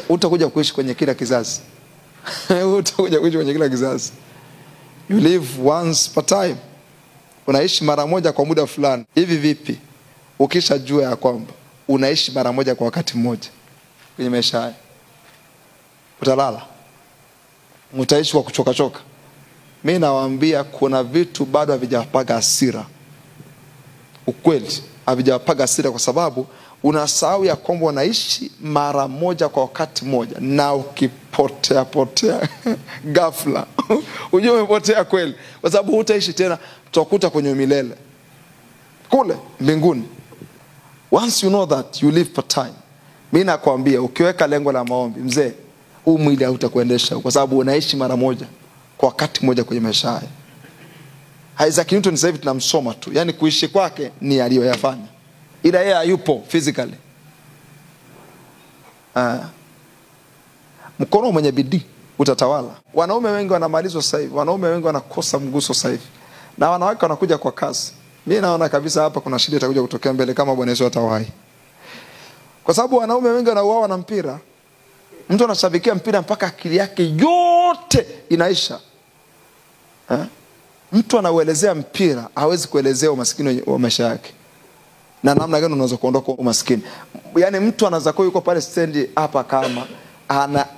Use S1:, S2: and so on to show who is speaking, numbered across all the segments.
S1: utakuja kuishi kwenye kila kizazi. Utakuja kuishi kwenye kila kizazi. You live once per time. Unaishi mara moja kwa muda fulani. Hivi vipi ukishajua ya kwamba unaishi mara moja kwa wakati mmoja kwenye maisha haya? Utalala? Utaishi kwa kuchoka? Mimi nawaambia kuna vitu bado havijapaga hasira. Ukweli havijapaga hasira, kwa sababu unasahau ya kwamba unaishi mara moja kwa wakati mmoja, na ukipotea ghafla ujue umepotea kweli, kwa sababu hutaishi tena, tutakuta kwenye milele kule mbinguni. Once you know that, you live per time. Mimi nakwambia ukiweka lengo la maombi, mzee, huu mwili hautakuendesha, kwa sababu unaishi mara moja kwa wakati mmoja kwenye maisha haya. Isaac Newton sasa hivi tunamsoma tu, yani kuishi kwake ni aliyoyafanya, ila yeye hayupo physically. Mkono mwenye bidii utatawala. Wanaume wengi wanamalizwa sasa hivi, wanaume wengi wanakosa mguso sasa hivi, na wanawake wanakuja kwa kasi. Mimi naona kabisa hapa kuna shida itakuja kutokea mbele kama Bwana Yesu atawahi, kwa sababu wanaume wengi wanauawa na mpira. Mtu anashabikia mpira mpaka akili yake yote inaisha. Mtu anauelezea mpira, hawezi kuelezea umaskini wa maisha yake na namna gani unaweza kuondoka umaskini. Yani mtu anaweza kuwa yuko pale stendi hapa kama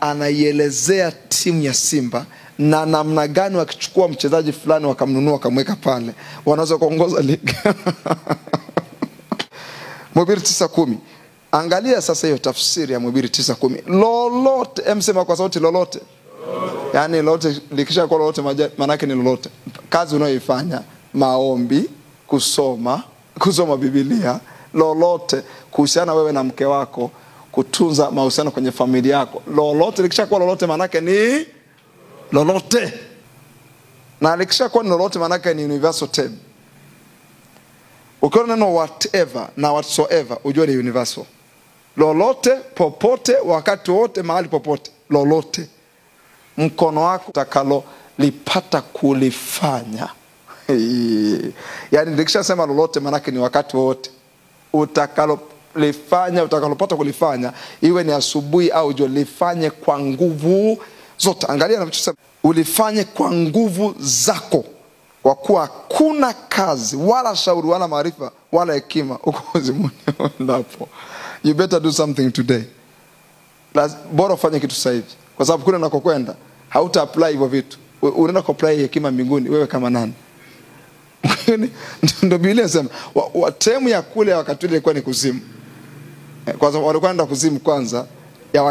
S1: anaielezea timu ya Simba na namna gani wakichukua mchezaji fulani wakamnunua wakamweka pale wanaweza kuongoza ligi. Mhubiri 9:10. Angalia sasa hiyo tafsiri ya Mhubiri 9:10. Lolote, msema kwa sauti, lolote. Yani lolote likisha kwa lolote maana yake ni lolote. Kazi unayoifanya, maombi, kusoma Biblia, lolote kuhusiana wewe na mke wako, kutunza mahusiano kwenye familia yako, lolote likisha kwa lolote maana yake ni lolote. Na likisha kwa lolote maana yake ni universal term. Ukiona neno whatever na whatsoever, ujue ni universal. Lolote, popote, wakati wote, mahali popote, lolote. Mkono wako utakalo lipata kulifanya. Yani likisha sema lolote maana yake ni wakati wote. Utakalopata kulifanya, iwe ni asubuhi au jioni, lifanye kwa nguvu zote. Angalia anachosema, ulifanye kwa nguvu zako, kwa kuwa hakuna kazi wala shauri wala maarifa wala hekima huko zimuni ndapo. You better do something today. Bora ufanye kitu sasa hivi, kwa sababu kule unakokwenda hauta apply hivyo vitu. Unaenda ku apply hekima mbinguni wewe kama nani? Ndio Biblia inasema temu ya kule wakati ile ilikuwa ni kuzimu. Kwa sababu walikwenda kuzimu kwanza ya